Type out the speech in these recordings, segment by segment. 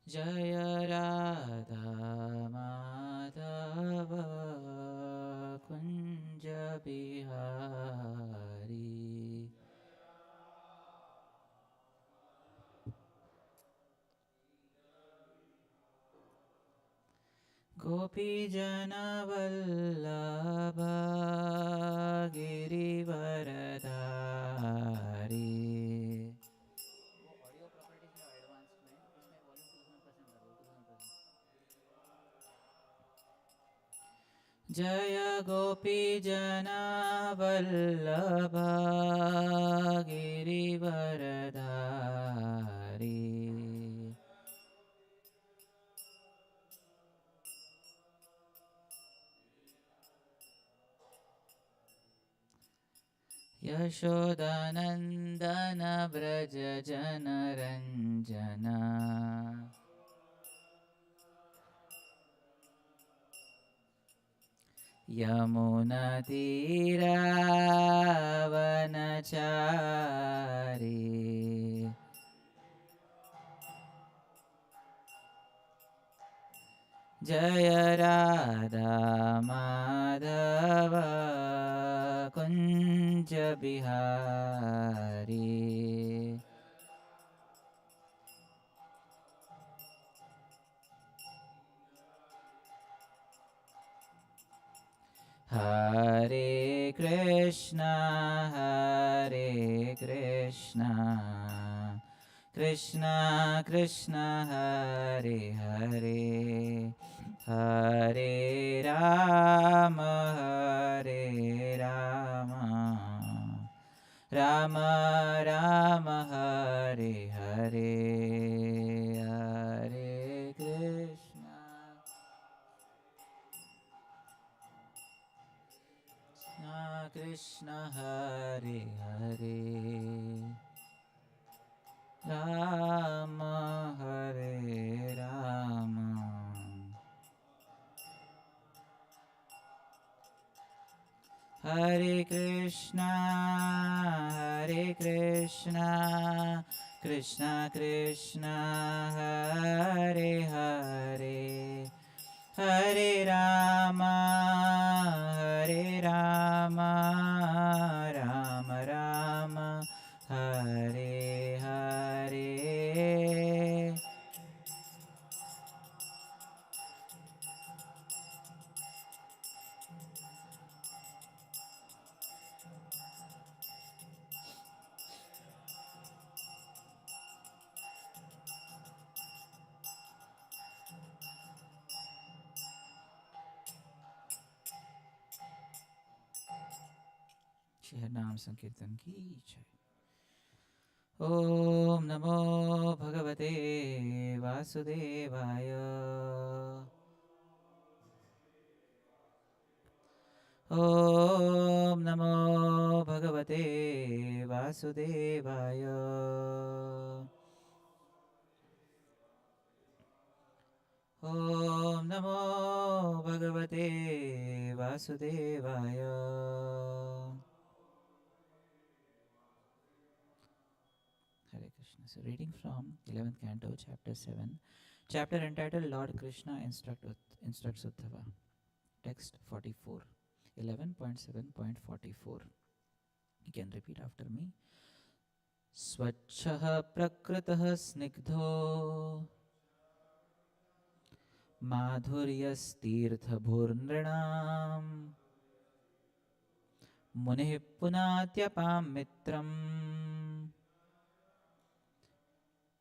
जय राधा माधव कुञ्ज बिहारी गोपीजनवल्लभ गिरिवरधारी। जय गोपीजनवल्लभ गिरिवरधारी। यशोदानन्दन व्रज जनरञ्जन यमुनतीरावनचारी। जय Radha Madhav Kunj Bihari. Hare Krishna, Hare Krishna, Krishna Krishna, Hare Hare, Hare Rama, Hare Rama, Rama Rama, Hare Hare, Hare Krishna, Krishna Hare Hare, Rama Hare Rama, Hare Krishna, Hare Krishna, Krishna Krishna, Hare Hare, Hare Rama, Hare Rama, Rama Rama, Hare Hare. Shri नाम संकीर्तन की जय। ओम नमो भगवते वासुदेवाय। ओम नमो भगवते वासुदेवाय। ओम नमो भगवते वासुदेवाय। Hare Krishna. So reading from 11th canto, chapter 7, chapter entitled Lord Krishna instructs Uddhava. Text 44, 11.7.44. You can repeat after me. Swachchah prakritah snigdho madhuryastirthabhurnrinam munih punatyapam mitram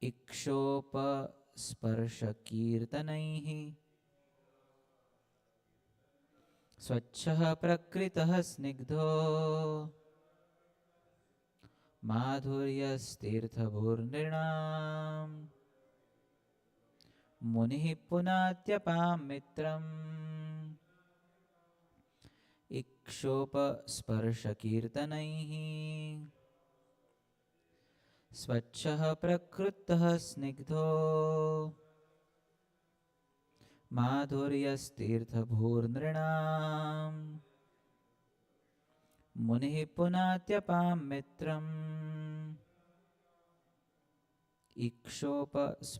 इक्षोपस्पर्शकीर्तनैः। स्वच्छः प्रकृतः स्निग्धो माधुर्यस्तीर्थभूर्नृणां मुनिः पुनात्यपां मित्रम् इक्षोपस्पर्शकीर्तनैः। स्वच्छः प्रकृतः स्निग्धो माधुर्यस्तीर्थभूर्नृणां मुनिः पुनात्यपां मित्रम् इक्षोपस्पर्शकीर्तनैः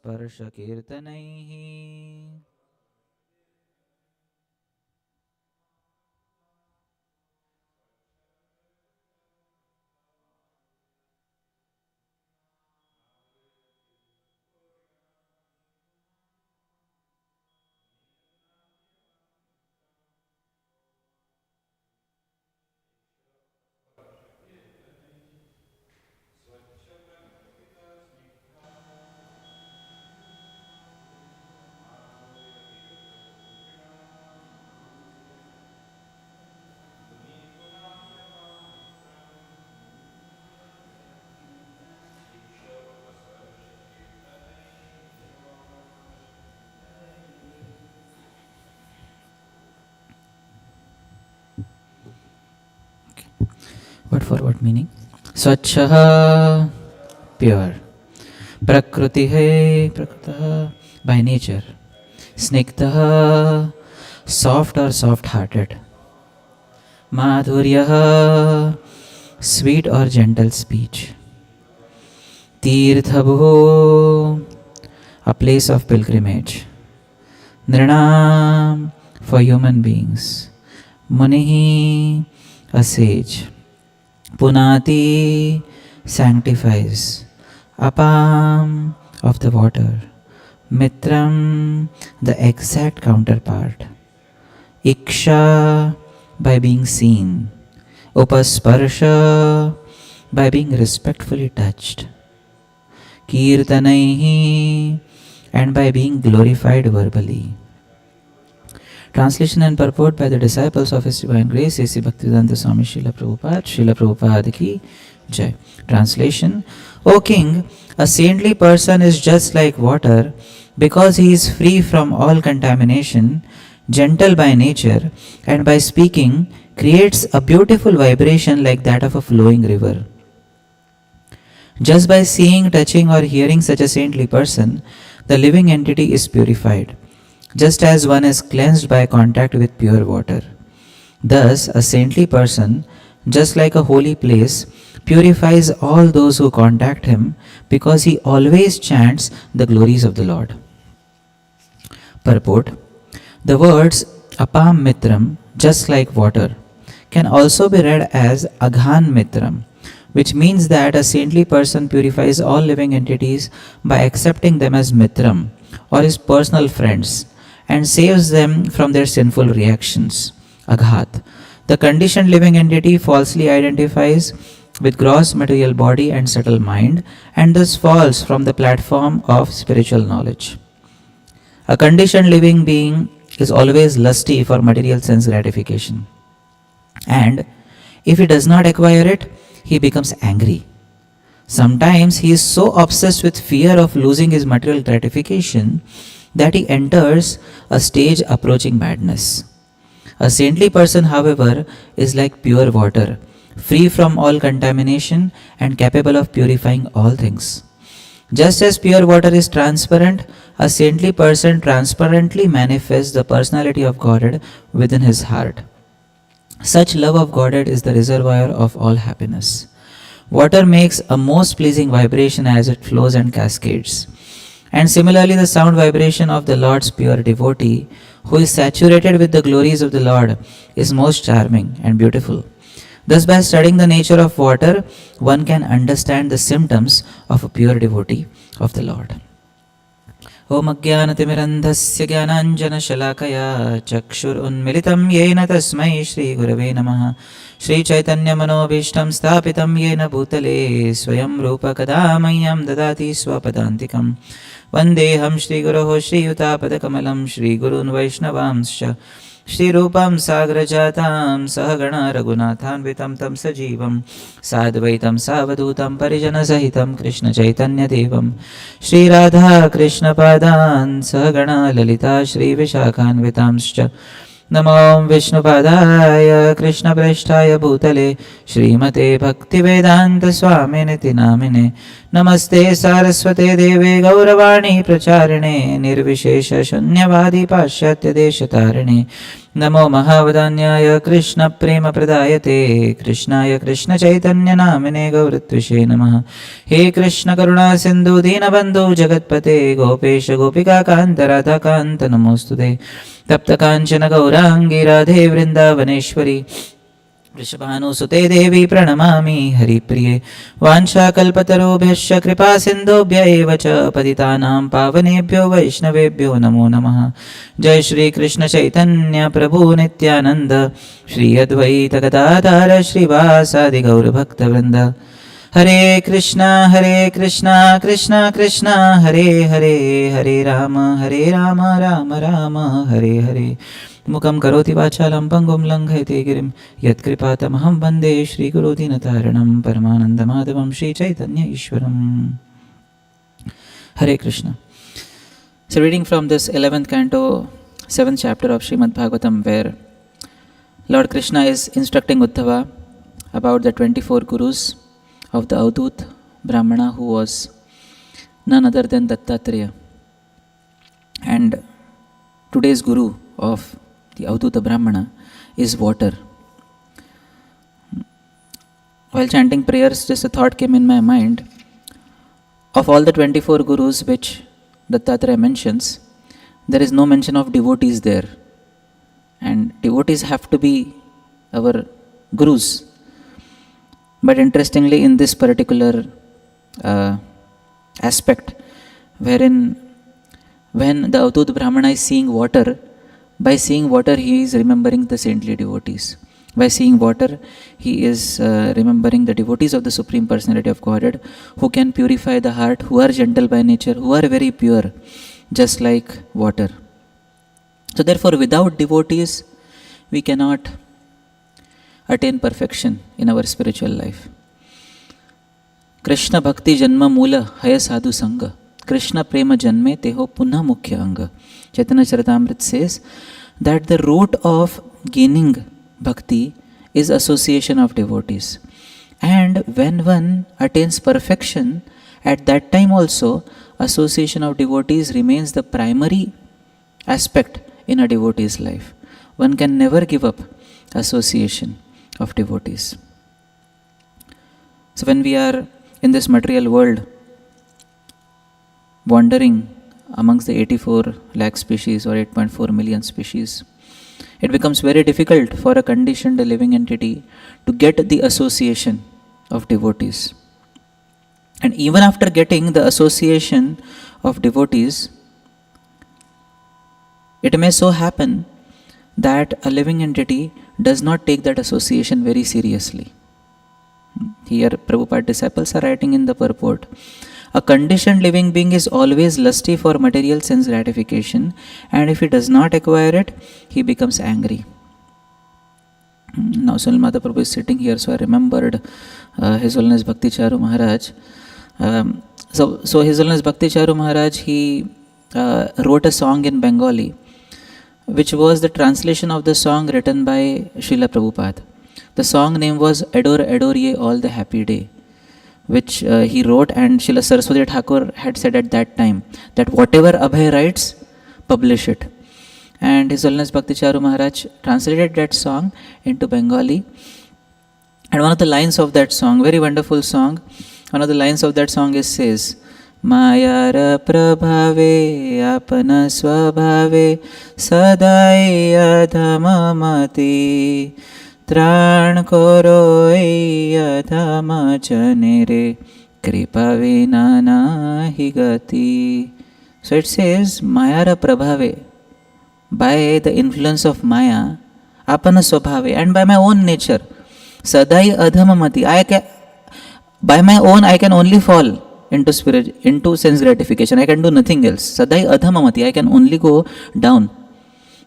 What for what meaning? Swachha, pure. Prakriti, prakrita, by nature. Snigdha, soft or soft-hearted. Madhurya, sweet or gentle speech. Tirthabhu, a place of pilgrimage. Nrinam, for human beings. Munihi, a sage. Punati, sanctifies. Apam, of the water. Mitram, the exact counterpart. Iksha, by being seen. Upasparsha, by being respectfully touched. Kirtanaihi, and by being glorified verbally. Translation and purport by the disciples of His Divine Grace, A.C. Bhaktivedanta Swami Srila Prabhupada ki Jai. Translation: O King, a saintly person is just like water because he is free from all contamination, gentle by nature, and by speaking creates a beautiful vibration like that of a flowing river. Just by seeing, touching, or hearing such a saintly person, the living entity is purified, just as one is cleansed by contact with pure water. Thus, a saintly person, just like a holy place, purifies all those who contact him because he always chants the glories of the Lord. Purport: the words Apam Mitram, just like water, can also be read as Aghan Mitram, which means that a saintly person purifies all living entities by accepting them as Mitram, or his personal friends, and saves them from their sinful reactions. Aghat, the conditioned living entity, falsely identifies with gross material body and subtle mind, and thus falls from the platform of spiritual knowledge. A conditioned living being is always lusty for material sense gratification, and if he does not acquire it, he becomes angry. Sometimes he is so obsessed with fear of losing his material gratification that he enters a stage approaching madness. A saintly person, however, is like pure water, free from all contamination and capable of purifying all things. Just as pure water is transparent, a saintly person transparently manifests the personality of Godhead within his heart. Such love of Godhead is the reservoir of all happiness. Water makes a most pleasing vibration as it flows and cascades. And similarly, the sound vibration of the Lord's pure devotee, who is saturated with the glories of the Lord, is most charming and beautiful. Thus, by studying the nature of water, one can understand the symptoms of a pure devotee of the Lord. Om Ajnanatimirandhasya Jnananjana Chakshurunmilitam Yena Tasmai Shri Gurave Namaha. Shri Chaitanya Manobhishtam Sthapitam Yena Bhutale Swayam Rupa Kadamayam Dadati Swapadantikam. Vandeham Shri Guroho Shri Yutapadakamalam Shri Gurun Vaishnavamscha Shri Rupam Sagrajatam Sahagana Raghunathanvitam Tam Sajivam Sadvaitam Savadutam Parijana Sahitam Krishna Chaitanya Devam Shri Radha Krishna Padan Sahagana Lalita Shri Vishakhanvitamscha Namo Vishnupadaya Krishna Preshtaya Bhutale Srimate Bhaktivedanta Swaminiti Namine Namaste Saraswate Deve Gauravani Pracharine Nirvishesha Shunyavadi Pashyatya Deshatarine नमो महावदान्याय कृष्णप्रेमप्रदायते कृष्णाय कृष्णचैतन्यनामिने गौरत्विषे नमः। हे कृष्ण करुणा सिन्धु दीनबन्धु जगत्पते गोपेश गोपिकान्त राधाकान्त नमोऽस्तुते। तप्तकाञ्चन गौराङ्गी राधे वृन्दावनेश्वरी वृषभानुसुते देवी प्रणमामि हरिप्रिये। वाञ्छाकल्पतरुभ्यश्च कृपासिन्धुभ्य एव च पतितानां पावनेभ्यो वैष्णवेभ्यो नमो नमः। जय श्री कृष्ण चैतन्य प्रभु नित्यानन्द श्री अद्वैत गदाधर श्रीवासादि गौरभक्तवृन्द। हरे कृष्णा कृष्णा कृष्णा हरे हरे, हरे राम राम राम हरे हरे। मुखं करोति वाचालं पङ्गुं लङ्घयति गिरिं यत्कृपातमहं वन्दे श्रीगुरुदीनतारणं परमानन्दमाधवं Sri Chaitanya ईश्वरम्। Hare Krishna. So reading from this 11th canto, 7th chapter of Srimad Bhagavatam, where Lord Krishna is instructing Uddhava about the 24 gurus of the Avadut Brahmana, who was none other than Dattatreya. And today's guru of the Avadut Brahmana is water. While chanting prayers, just a thought came in my mind. Of all the 24 gurus which Dattatreya mentions, there is no mention of devotees there. And devotees have to be our gurus. But interestingly, in this particular aspect, wherein when the Avadut Brahmana is seeing water, by seeing water he is remembering the saintly devotees. By seeing water, he is remembering the devotees of the Supreme Personality of Godhead, who can purify the heart, who are gentle by nature, who are very pure, just like water. So therefore, without devotees, we cannot attain perfection in our spiritual life. Krishna Bhakti Janma Mula Haya Sadhu Sangha. Krishna Prema Janme Teho Punha Mukhya Anga. Chaitanya Charitamrita says that the root of gaining bhakti is association of devotees. And when one attains perfection, at that time also, association of devotees remains the primary aspect in a devotee's life. One can never give up association of devotees. So when we are in this material world, wandering amongst the 84 lakh species or 8.4 million species, it becomes very difficult for a conditioned living entity to get the association of devotees. And even after getting the association of devotees, it may so happen that a living entity does not take that association very seriously. Here, Prabhupada disciples are writing in the purport, a conditioned living being is always lusty for material sense gratification, and if he does not acquire it, he becomes angry. Now, Sunil Mata Prabhu is sitting here, so I remembered His Holiness Bhakti Charu Maharaj. So His Holiness Bhakti Charu Maharaj, he wrote a song in Bengali, which was the translation of the song written by Srila Prabhupada. The song name was Adore Adore Ye All the Happy Day, which he wrote, and Srila Saraswati Thakur had said at that time that whatever Abhay writes, publish it. And His Holiness Bhakti Charu Maharaj translated that song into Bengali. And one of the lines of that song, very wonderful song, one of the lines of that song says, Mayara prabhave apana swabhave sadai adhamamati Tran koro adhama chanere kripa vina nahi gati. So it says, Mayara prabhave, by the influence of Maya, apana swabhave, and by my own nature, sadai adhamamati, by my own I can only fall into sense gratification. I can do nothing else. Sadai adhamamati, I can only go down.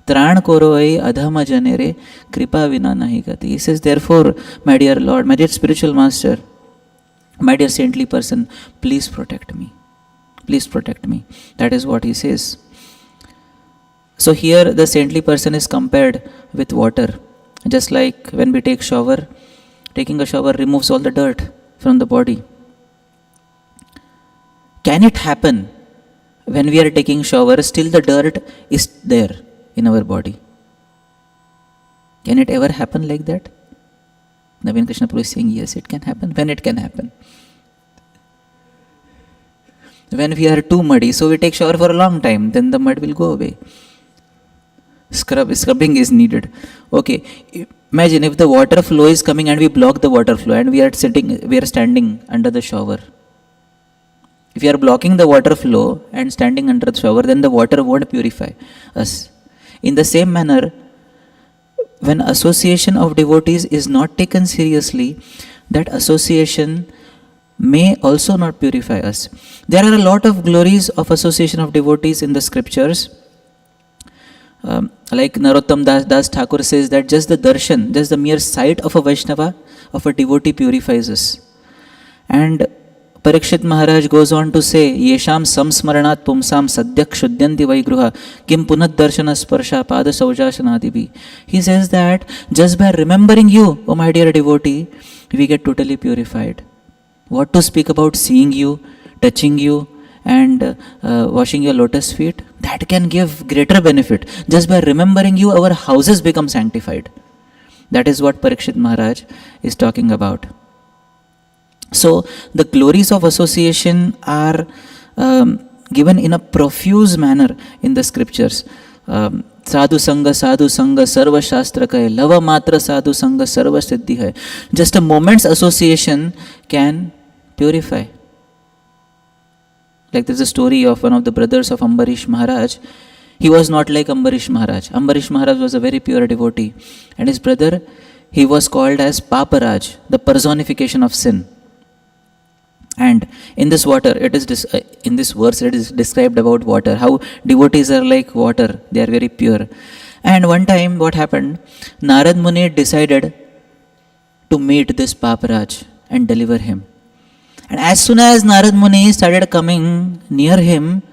Tran koroi adhama janere kripa vina nahi gati. He says, therefore, my dear Lord, my dear spiritual master, my dear saintly person, please protect me. Please protect me. That is what he says. So here the saintly person is compared with water. Just like when we take shower, taking a shower removes all the dirt from the body. Can it happen when we are taking shower, still the dirt is there in our body? Can it ever happen like that? Naveen Krishna Prabhu is saying, yes, it can happen. When it can happen? When we are too muddy, so we take shower for a long time, then the mud will go away. Scrubbing is needed. Okay, imagine if the water flow is coming and we block the water flow and we are standing under the shower. If you are blocking the water flow and standing under the shower, then the water won't purify us. In the same manner, when association of devotees is not taken seriously, that association may also not purify us. There are a lot of glories of association of devotees in the scriptures. Like Narottam Das Thakur says that just the darshan, just the mere sight of a Vaishnava, of a devotee purifies us. And Parikshit Maharaj goes on to say, Yesham samsmaranat pumsam sadyak shuddyanti vaigruha kim punat darshana sparsha pada saujashanadibi. He says that just by remembering you, O my dear devotee, we get totally purified. What to speak about seeing you, touching you, and washing your lotus feet? That can give greater benefit. Just by remembering you, our houses become sanctified. That is what Parikshit Maharaj is talking about. So, the glories of association are given in a profuse manner in the scriptures. Sadhu Sangha, Sarva Shastra Kai, Lava Matra Sadhu Sangha, Sarva Siddhi Hai. Just a moment's association can purify. Like there's a story of one of the brothers of Ambarish Maharaj. He was not like Ambarish Maharaj. Ambarish Maharaj was a very pure devotee. And his brother, he was called as Paparaj, the personification of sin. And in this water, in this verse, it is described about water, how devotees are like water, they are very pure. And one time, what happened? Narad Muni decided to meet this Paparaj and deliver him. And as soon as Narad Muni started coming near him,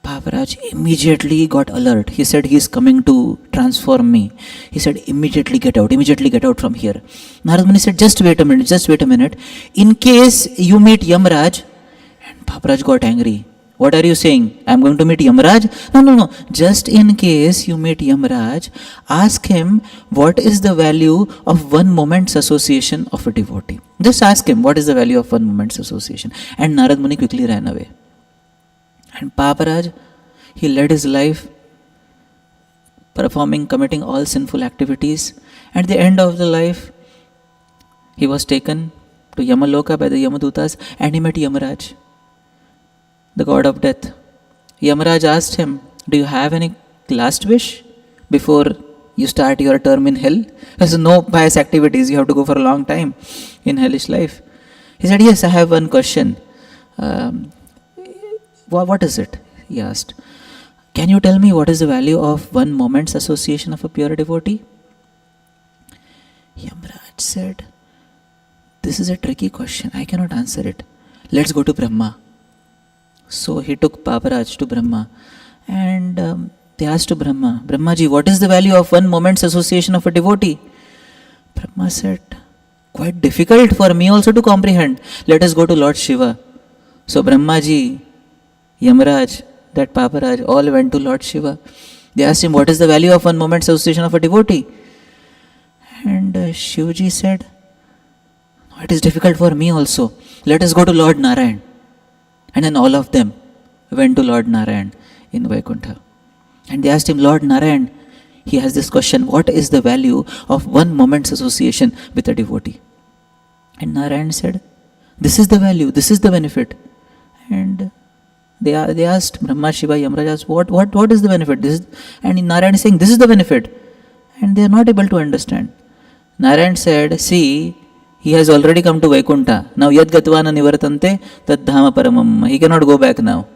Paparaj immediately got alert. He said, he is coming to transform me. He said, immediately get out from here. Narad Muni said, just wait a minute. In case you meet Yamraj, and Paparaj got angry. What are you saying? I am going to meet Yamraj? No. Just in case you meet Yamraj, ask him what is the value of one moment's association of a devotee. Just ask him what is the value of one moment's association. And Narad Muni quickly ran away. And Paparaj, he led his life committing all sinful activities. At the end of the life, he was taken to Yamaloka by the Yamadutas and he met Yamaraj, the god of death. Yamaraj asked him, do you have any last wish before you start your term in hell? There's no pious activities, you have to go for a long time in hellish life. He said, yes, I have one question. What is it? He asked. Can you tell me what is the value of one moment's association of a pure devotee? Yamraj said, this is a tricky question. I cannot answer it. Let's go to Brahma. So he took Paparaj to Brahma and they asked to Brahma, Brahmaji, what is the value of one moment's association of a devotee? Brahma said, quite difficult for me also to comprehend. Let us go to Lord Shiva. So Brahmaji, Yamaraj, that Paparaj, all went to Lord Shiva. They asked him, what is the value of one moment's association of a devotee? And Shivji said, it is difficult for me also. Let us go to Lord Narayan. And then all of them went to Lord Narayan in Vaikuntha. And they asked him, Lord Narayan, he has this question, what is the value of one moment's association with a devotee? And Narayan said, this is the value, this is the benefit. And they asked Brahma, Shiva, Yamaraj asked, what is the benefit? And Narayan is saying, this is the benefit. And they are not able to understand. Narayan said, see, he has already come to Vaikuntha. Now, yad gatvana nivartante tad dhama paramam. He cannot go back now.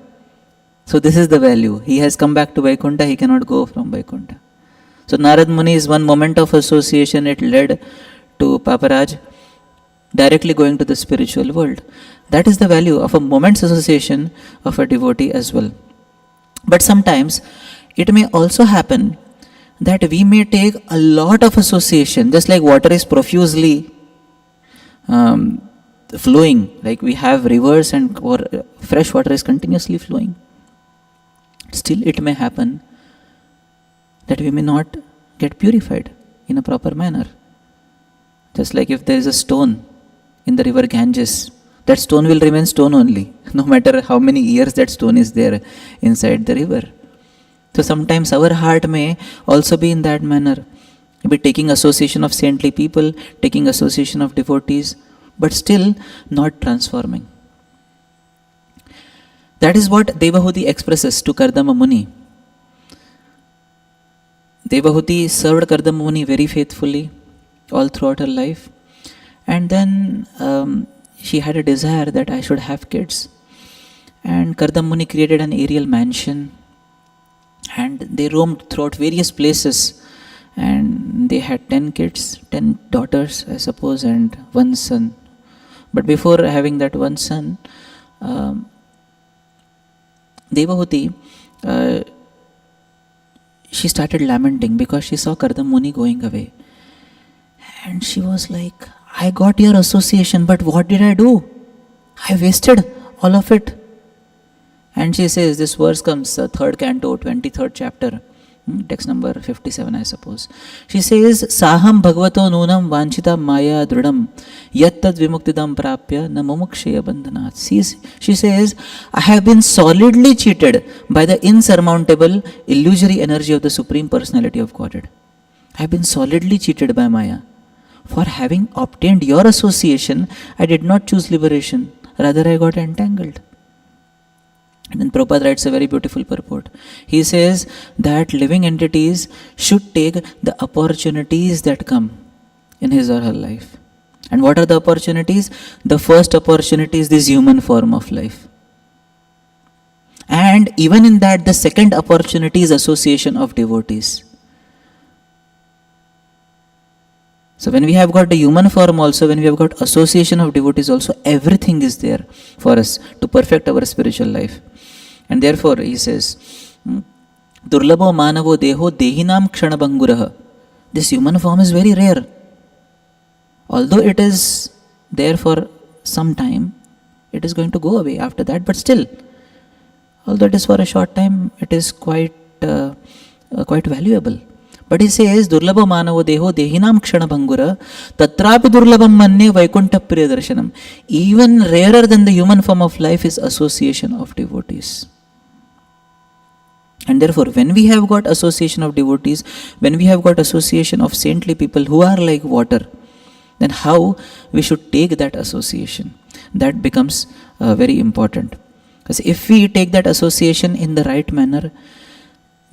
So this is the value. He has come back to Vaikuntha, he cannot go from Vaikuntha. So Narad Muni's one moment of association, it led to Paparaj directly going to the spiritual world. That is the value of a moment's association of a devotee as well. But sometimes it may also happen that we may take a lot of association, just like water is profusely flowing, like we have rivers and fresh water is continuously flowing. Still it may happen that we may not get purified. in a proper manner. Just like if there is a stone in the river Ganges, that stone will remain stone only, no matter how many years that stone is there inside the river. So sometimes our heart may also be in that manner, maybe taking association of saintly people, taking association of devotees, but still not transforming. That is what Devahuti expresses to Kardama Muni. Devahuti served Kardama Muni very faithfully all throughout her life, and then she had a desire that I should have kids. And Kardama Muni created an aerial mansion, and they roamed throughout various places, and they had 10 kids, 10 daughters, I suppose, and one son. But before having that one son, Devahuti, she started lamenting because she saw Kardama Muni going away. And she was like, I got your association, but what did I do? I wasted all of it. And she says, this verse comes, 3rd canto, 23rd chapter, text number 57, I suppose. She says, Saham bhagavato nunam vanchita maya drudam yattad vimuktidam prapya na mumuksheya bandhanat. She says, I have been solidly cheated by the insurmountable illusory energy of the Supreme Personality of Godhead. I have been solidly cheated by Maya. For having obtained your association, I did not choose liberation. Rather, I got entangled. And then Prabhupada writes a very beautiful purport. He says that living entities should take the opportunities that come in his or her life. And what are the opportunities? The first opportunity is this human form of life. And even in that, the second opportunity is association of devotees. So when we have got the human form also, when we have got association of devotees also, everything is there for us to perfect our spiritual life. And therefore, he says, Durlabho manavo deho dehinam kshanabanguraha. This human form is very rare. Although it is there for some time, it is going to go away after that, but still, although it is for a short time, it is quite valuable. But he says, Durlabho manavo deho dehinam kshanabangura tatrapi durlabham manne vaikuntha priyadarshanam. Even rarer than the human form of life is association of devotees. And therefore, when we have got association of devotees, when we have got association of saintly people who are like water, then how we should take that association? That becomes very important. Because if we take that association in the right manner,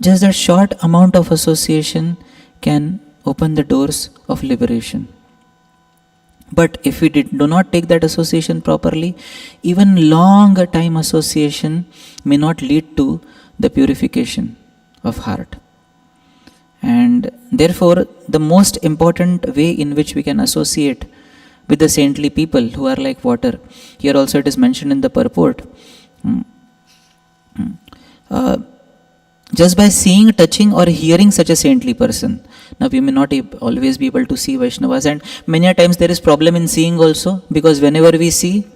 just that short amount of association can open the doors of liberation. But if we do not take that association properly, even long time association may not lead to the purification of heart. And therefore, the most important way in which we can associate with the saintly people who are like water, here also it is mentioned in the purport, just by seeing, touching or hearing such a saintly person. Now we may not always be able to see Vaishnavas, and many a times there is problem in seeing also, because whenever we see,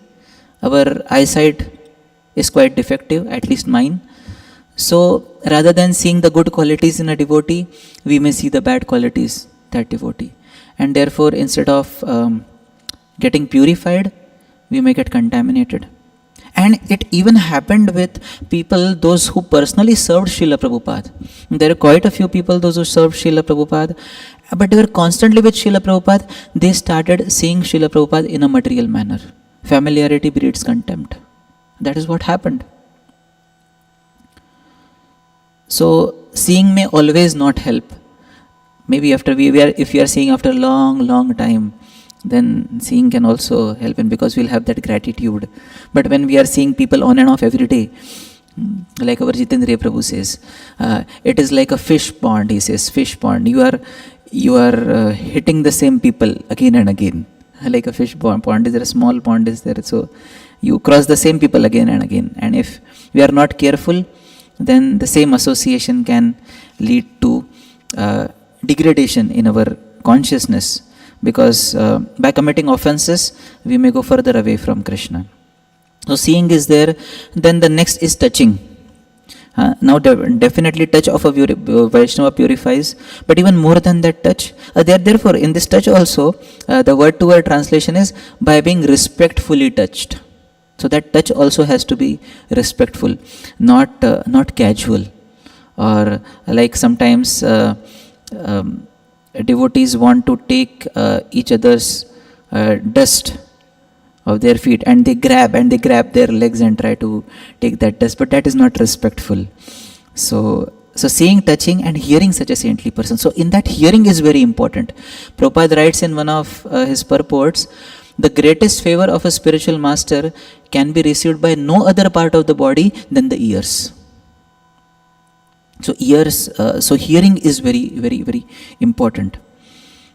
our eyesight is quite defective, at least mine. So rather than seeing the good qualities in a devotee, we may see the bad qualities that devotee. And therefore, instead of getting purified, we may get contaminated. And it even happened with people, those who personally served Srila Prabhupada. There are quite a few people, those who served Srila Prabhupada, but they were constantly with Srila Prabhupada. They started seeing Srila Prabhupada in a material manner. Familiarity breeds contempt. That is what happened. So, seeing may always not help. Maybe after if we are seeing after a long time, then seeing can also help, and because we'll have that gratitude. But when we are seeing people on and off every day, like our Jitendriya Prabhu says, it is like a fish pond, he says, fish pond. You are hitting the same people again and again. Like a fish pond, is there a small pond is there, so you cross the same people again and again. And if we are not careful, then the same association can lead to degradation in our consciousness, because by committing offenses, we may go further away from Krishna. So seeing is there. Then the next is touching. Now definitely touch of a Vaishnava purifies, but even more than that touch, therefore in this touch also, the word to word translation is by being respectfully touched. So that touch also has to be respectful, not casual, or like sometimes devotees want to take each other's dust of their feet, and they grab their legs and try to take that dust, but that is not respectful. So seeing, touching and hearing such a saintly person, so in that hearing is very important. Prabhupada writes in one of his purports, the greatest favor of a spiritual master can be received by no other part of the body than the ears. So hearing is very, very, very important.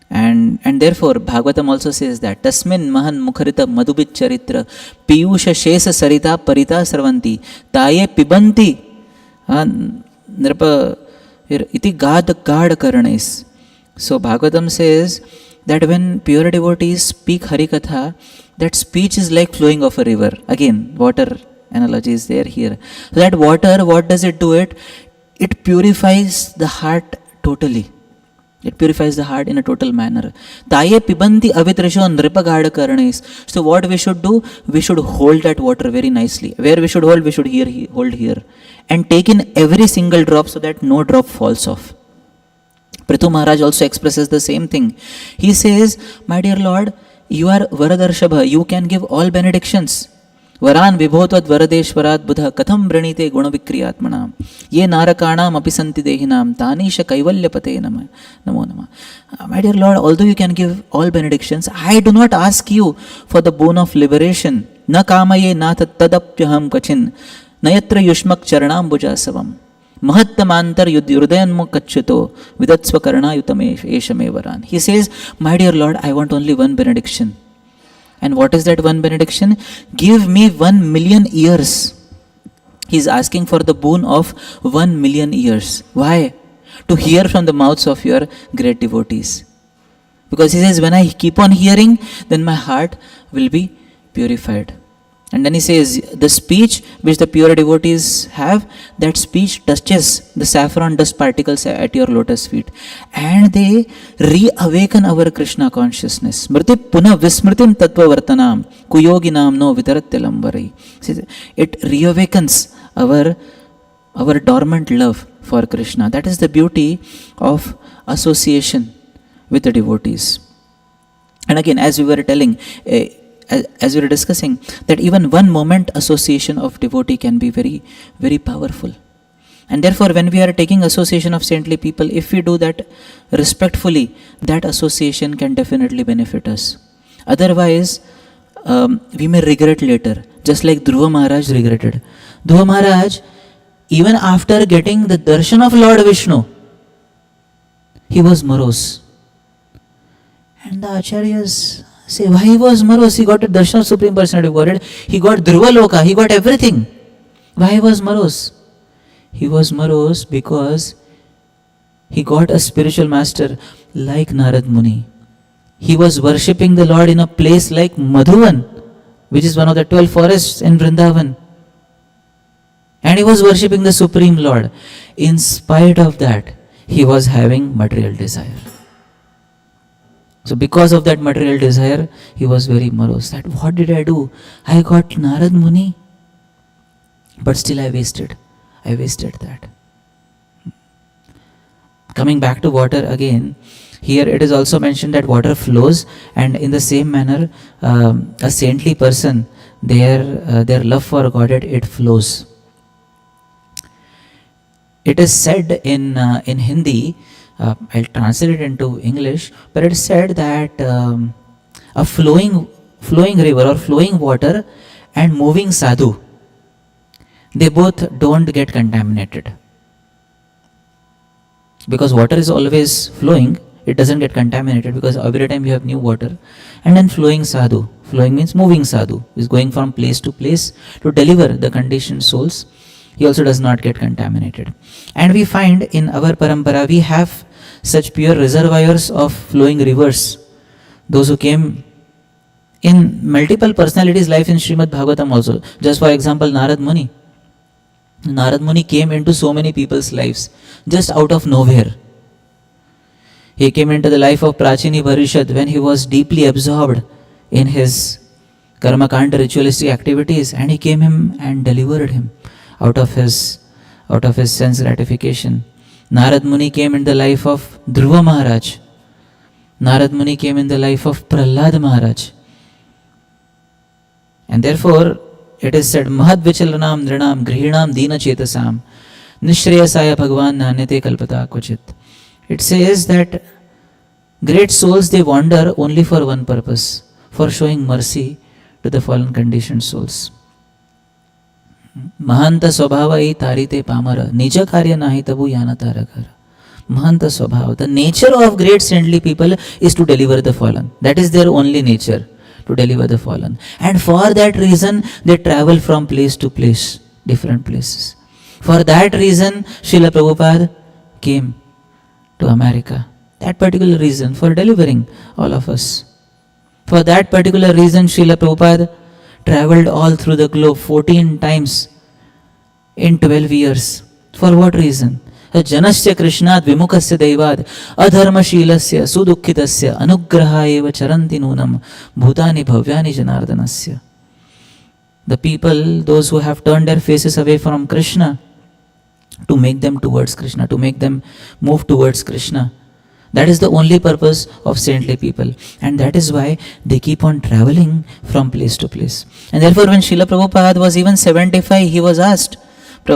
And therefore Bhagavatam also says that Tasmin Mahan Mukharita Madhubit Charitra Piyusha Shesa Sarita Parita Sarvanti Taye Pibanti Nrapa Iti Gad Karanais. So Bhagavatam says that when pure devotees speak Harikatha, that speech is like flowing of a river. Again, water analogy is there here. So that water, what does it do? It purifies the heart totally. It purifies the heart in a total manner. Taye pibanti avitrasho nripagada karanais. So what we should do? We should hold that water very nicely. Where we should hold? We should hold here. And take in every single drop so that no drop falls off. Prithu Maharaj also expresses the same thing. He says, my dear Lord, you are Varadarshaba. You can give all benedictions. Varan vibhotvad varadeshwarat buddha katham vranite gunavikriyatmanam ye narakanam apisanti dehinam tanisha kaivalyapate namo nama. My dear Lord, although you can give all benedictions, I do not ask you for the boon of liberation. Na kamaye na tadapyaham kachin nayatra yushmak charanam bujasavam mahattamantar yudayanmu kachyuto vidatsva karana yutame eshame varan. He says, my dear Lord, I want only one benediction. And what is that one benediction? Give me 1 million years. He is asking for the boon of 1 million years. Why? To hear from the mouths of your great devotees. Because he says, when I keep on hearing, then my heart will be purified. And then he says, the speech which the pure devotees have, that speech touches the saffron dust particles at your lotus feet. And they reawaken our Krishna consciousness. Smriti puna vismritim tattva vartanam kuyoginam no vidaratyalambarai. It reawakens our dormant love for Krishna. That is the beauty of association with the devotees. And again, as we were telling, as we were discussing, that even one moment association of devotee can be very, very powerful. And therefore, when we are taking association of saintly people, if we do that respectfully, that association can definitely benefit us. Otherwise, we may regret later, just like Dhruva Maharaj regretted. Dhruva Maharaj, even after getting the darshan of Lord Vishnu, he was morose. And the acharyas say, why he was morose? He got a darshan of Supreme Personality of Godhead. He got Dhruva Loka. He got everything. Why he was morose? He was morose because he got a spiritual master like Narad Muni. He was worshipping the Lord in a place like Madhuvan, which is one of the 12 forests in Vrindavan. And he was worshipping the Supreme Lord. In spite of that, he was having material desire. So because of that material desire, he was very morose. That what did I do? I got Narad Muni, but still I wasted that. Coming back to water again, here it is also mentioned that water flows, and in the same manner, a saintly person, their love for Godhead, it flows. It is said in Hindi, I'll translate it into English, but it is said that a flowing river or flowing water and moving sadhu, they both don't get contaminated. Because water is always flowing, it doesn't get contaminated because every time you have new water. And then flowing sadhu, flowing means moving sadhu, is going from place to place to deliver the conditioned souls. He also does not get contaminated. And we find in our parampara, we have such pure reservoirs of flowing rivers. Those who came in multiple personalities' life in Srimad Bhagavatam also. Just for example, Narad Muni. Narad Muni came into so many people's lives just out of nowhere. He came into the life of Prachini Parishad when he was deeply absorbed in his Karmakanda ritualistic activities, and he came him and delivered him out of his sense gratification. Narad Muni came in the life of Dhruva Maharaj. Narad Muni came in the life of Prahlad Maharaj. And therefore, it is said, Mahad Vichalanam Nrinam Grihinam Dina Chetasam Nishreyasaya Bhagavan Nanyate Kalpata Kuchit. It says that great souls, they wander only for one purpose, for showing mercy to the fallen conditioned souls. Mahanta Swabhava ei tarite pamara Nija karya nahi tabu yana tarakara. Mahanta Swabhava. The nature of great saintly people is to deliver the fallen. That is their only nature, to deliver the fallen. And for that reason, they travel from place to place, different places. For that reason, Srila Prabhupada came to America. That particular reason, for delivering all of us. For that particular reason, Srila Prabhupada traveled all through the globe 14 times in 12 years. For what reason? Janasya Krishnad Vimukasya Daivad Adharmashilasya Sudukhitasya Anugraha eva charanti nunam Bhutani Bhavyani Janardanasya. The people, those who have turned their faces away from Krishna, to make them towards Krishna, to make them move towards Krishna. That is the only purpose of saintly people. And that is why they keep on traveling from place to place. And therefore, when Srila Prabhupada was even 75, he was asked,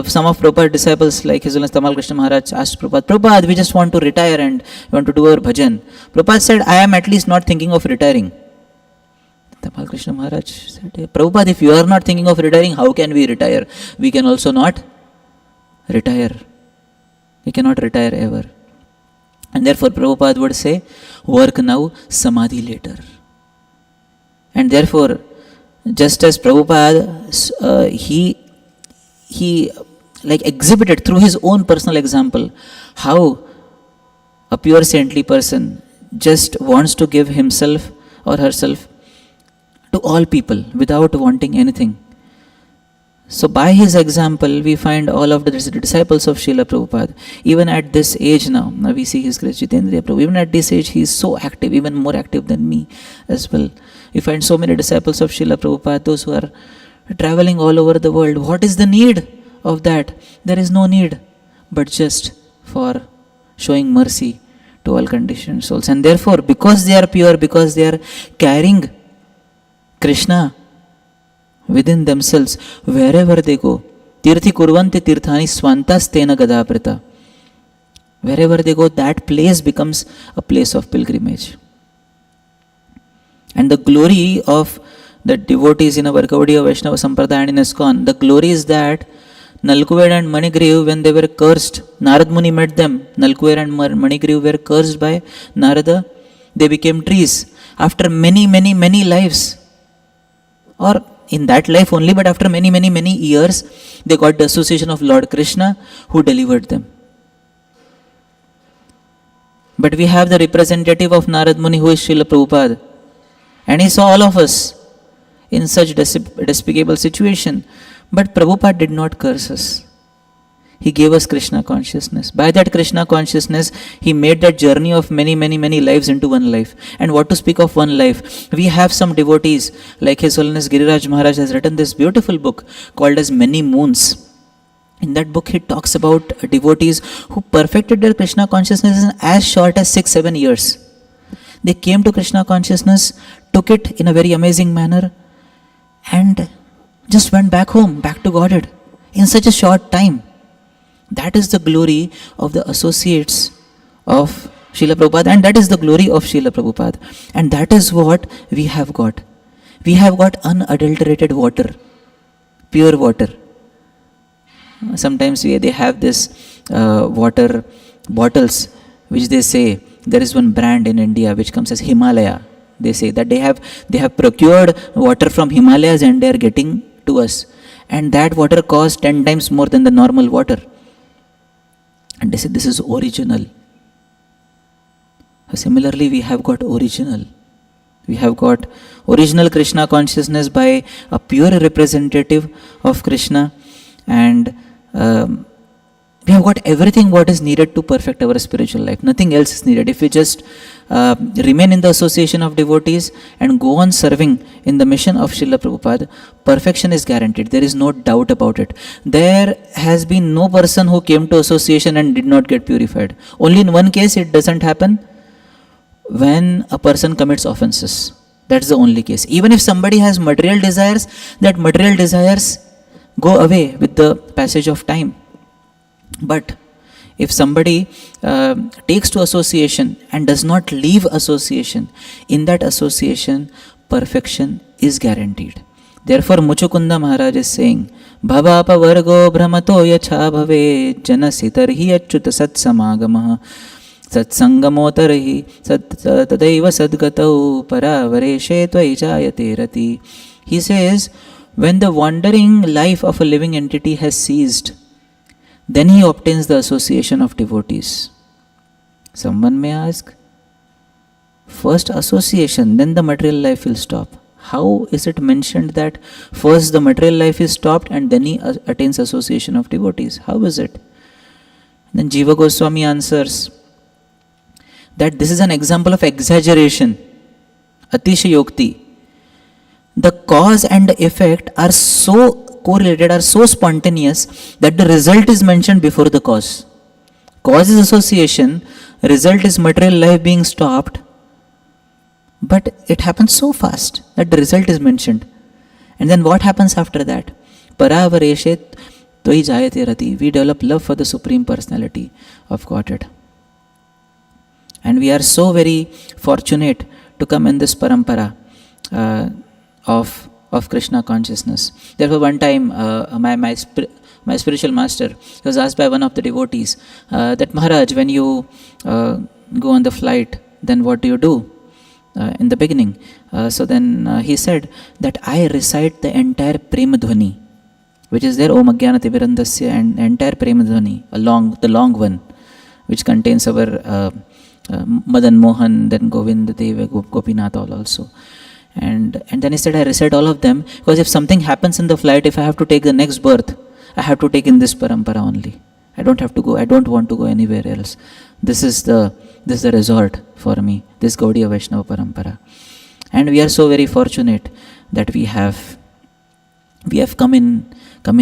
some of Prabhupada's disciples like His Holiness Tamal Krishna Maharaj asked Prabhupada, Prabhupada, we just want to retire and we want to do our bhajan. Prabhupada said, I am at least not thinking of retiring. Tamal Krishna Maharaj said, Prabhupada, if you are not thinking of retiring, how can we retire? We can also not retire. We cannot retire ever. And therefore Prabhupada would say, work now, samadhi later. And therefore, just as Prabhupada, he like exhibited through his own personal example how a pure saintly person just wants to give himself or herself to all people without wanting anything. So by his example, we find all of the disciples of Srila Prabhupada. Even at this age now we see His Grace Jitendriya Prabhu. Even at this age, he is so active, even more active than me as well. We find so many disciples of Srila Prabhupada, those who are traveling all over the world. What is the need of that? There is no need, but just for showing mercy to all conditioned souls. And therefore, because they are pure, because they are carrying Krishna within themselves, wherever they go, tirthi kurvanti tirthani swantas tena gadaprita. Wherever they go, that place becomes a place of pilgrimage. And the glory of the devotees in our Gaudiya Vaishnava Sampradaya and in ISKCON, the glory is that Nalkuved and Manigriv, when they were cursed, Narad Muni met them. Nalkuved and Manigriv were cursed by Narada. They became trees. After many lives, or in that life only, but after many years, they got the association of Lord Krishna, who delivered them. But we have the representative of Narad Muni, who is Srila Prabhupada. And he saw all of us in such despicable situation. But Prabhupada did not curse us. He gave us Krishna consciousness. By that Krishna consciousness, he made that journey of many lives into one life. And what to speak of one life? We have some devotees, like His Holiness Giriraj Maharaj has written this beautiful book called as Many Moons. In that book, he talks about devotees who perfected their Krishna consciousness in as short as 6-7 years. They came to Krishna consciousness, took it in a very amazing manner, and just went back home, back to Godhead in such a short time. That is the glory of the associates of Srila Prabhupada, and that is the glory of Srila Prabhupada. And that is what we have got. We have got unadulterated water, pure water. Sometimes they have this water bottles, which they say, there is one brand in India which comes as Himalaya. They say that they have procured water from Himalayas and they are getting to us. And that water costs 10 times more than the normal water. And they say this is original. Similarly, we have got original. We have got original Krishna consciousness by a pure representative of Krishna. And we have got everything what is needed to perfect our spiritual life. Nothing else is needed. If we just remain in the association of devotees and go on serving in the mission of Srila Prabhupada, perfection is guaranteed. There is no doubt about it. There has been no person who came to association and did not get purified. Only in one case it doesn't happen, when a person commits offenses. That's the only case. Even if somebody has material desires, that material desires go away with the passage of time. But if somebody takes to association and does not leave association, in that association, perfection is guaranteed. Therefore, Muchukunda Maharaj is saying, Bhavapa Vargo Brahmato Yacha Bhave Janasi Tarhi Achyuta Sat Samagamaha Satsangamo Tarhi Tadaiva Sadgatau Paravareshe Tvai Jayate Rati. He says, when the wandering life of a living entity has ceased, then he obtains the association of devotees. Someone may ask, first association, then the material life will stop. How is it mentioned that first the material life is stopped and then he attains association of devotees? How is it? Then Jiva Goswami answers that this is an example of exaggeration, atishayokti. The cause and effect are so correlated, are so spontaneous that the result is mentioned before the cause. Cause is association, result is material life being stopped, but it happens so fast that the result is mentioned. And then what happens after that? Paravareshet tvai jayate rati. We develop love for the Supreme Personality of Godhead. And we are so very fortunate to come in this parampara of Krishna consciousness. Therefore, one time my spiritual master was asked by one of the devotees that, Maharaj, when you go on the flight, then what do you do in the beginning? So then he said that I recite the entire Premadhvani, which is there, Om Ajnanati Virandasya, and entire Premadhvani, the long one, which contains our Madan Mohan, then Govind, Deva, Gopinath all also. And then he said, I recite all of them, because if something happens in the flight, if I have to take the next birth, I have to take in this parampara only. I don't have to go, I don't want to go anywhere else. This is the resort for me, this Gaudiya Vaishnava parampara. And we are so very fortunate that we have come in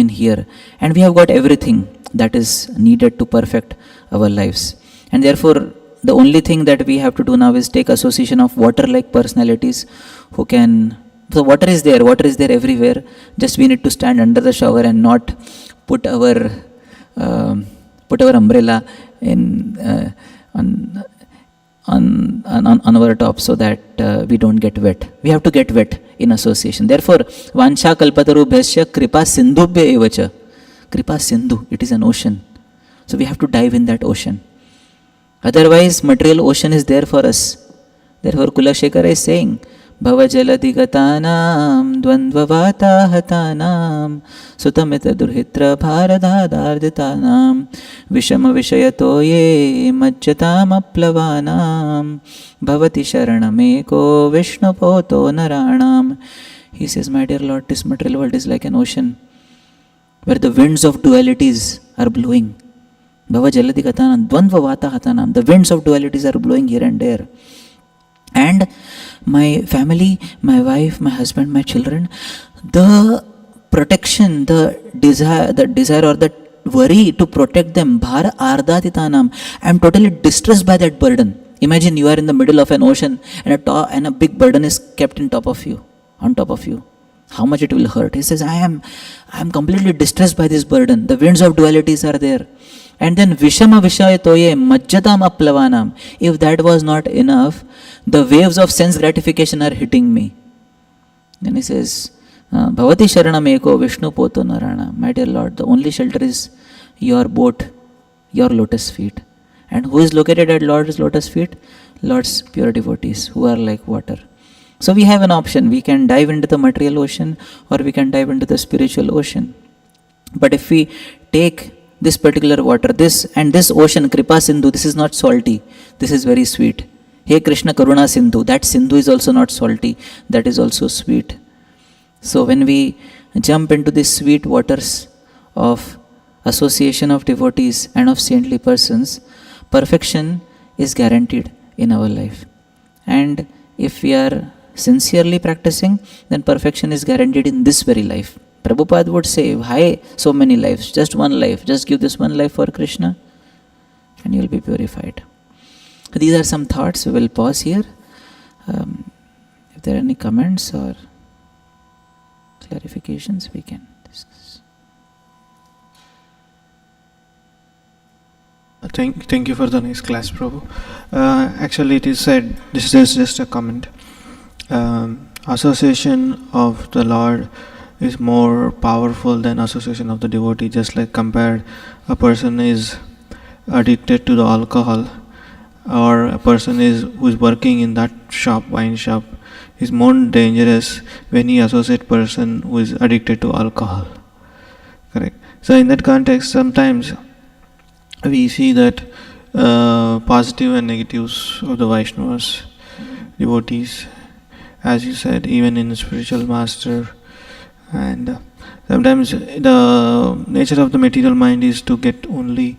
here, and we have got everything that is needed to perfect our lives. And therefore, the only thing that we have to do now is take association of water-like personalities who can. So water is there everywhere. Just we need to stand under the shower and not put our umbrella in on our top, so that we don't get wet. We have to get wet in association. Therefore, Vansha Kalpatarubhyasya Kripa Sindhubhya Evacha. Kripa Sindhu, it is an ocean. So we have to dive in that ocean. Otherwise, material ocean is there for us. Therefore, Kulashekara is saying, Bhavajaladigatanam dvandvavatahatanam sutamita durhitra bharadhadarditanam vishama vishayatoye majjatam aplavanam bhavati sharanameko vishnupoto naranam. He says, my dear Lord, this material world is like an ocean where the winds of dualities are blowing. Bhavajaladigatanam dvandvavatahatanam. The winds of dualities are blowing here and there. And my family, my wife, my husband, my children, the protection, the desire or the worry to protect them, bhara ardatitanam, I am totally distressed by that burden. Imagine you are in the middle of an ocean and a big burden is kept on top of you. How much it will hurt. He says, I am completely distressed by this burden. The winds of dualities are there. And then Vishama Vishayatoye Majjatam Aplavanam. If that was not enough, the waves of sense gratification are hitting me. Then he says, Bhavati Sharanam Eko Vishnu Poto Narana. My dear Lord, the only shelter is your boat, your lotus feet. And who is located at Lord's lotus feet? Lord's pure devotees, who are like water. So we have an option. We can dive into the material ocean, or we can dive into the spiritual ocean. But if we take this particular water, this ocean, Kripa Sindhu, this is not salty, this is very sweet. Hey Krishna Karuna Sindhu, that Sindhu is also not salty, that is also sweet. So when we jump into these sweet waters of association of devotees and of saintly persons, perfection is guaranteed in our life. And if we are sincerely practicing, then perfection is guaranteed in this very life. Prabhupada would say, why so many lives? Just one life. Just give this one life for Krishna and you will be purified. So these are some thoughts. We will pause here. If there are any comments or clarifications, we can discuss. Thank you for the nice class, Prabhu. Actually, it is said, this is just a comment. Association of the Lord is more powerful than association of the devotee. Just like compared, a person is addicted to the alcohol, or a person who is working in that shop, wine shop, is more dangerous when he associates person who is addicted to alcohol. Correct. So in that context, sometimes we see that positive and negatives of the Vaishnavas, devotees, as you said, even in spiritual master. And sometimes the nature of the material mind is to get only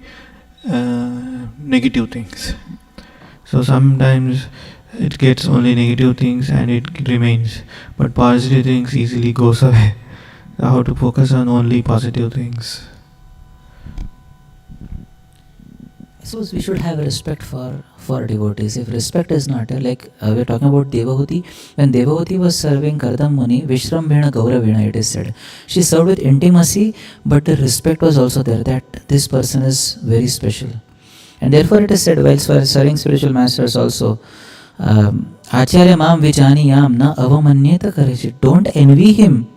negative things. So sometimes it gets only negative things and it remains, but positive things easily goes away. How to focus on only positive things. I suppose we should have respect for devotees. If respect is not there, like we are talking about Devahuti, when Devahuti was serving Kardam Muni, Vishram Bhena Gauravena, it is said. She served with intimacy, but the respect was also there, that this person is very special. And therefore it is said, while serving spiritual masters also, Acharya Mam Vijaniyam na avamanyeta karechit. Don't envy him,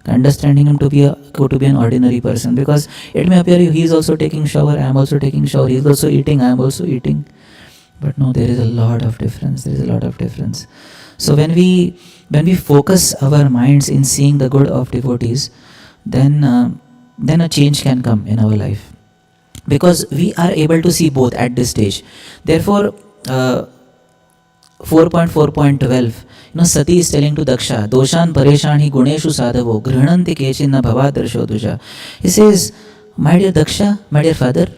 understanding him to be an ordinary person, because it may appear he is also taking shower, I am also taking shower, he is also eating, I am also eating. But no, there is a lot of difference. So when we focus our minds in seeing the good of devotees, then a change can come in our life, because we are able to see both at this stage. Therefore 4.4.12, Sati is telling to Daksha, Doshan Pareshan hi Guneshu Sadhavo, Grihananti Kechinna Bhavadrsho Dusha. He says, my dear Daksha, my dear father,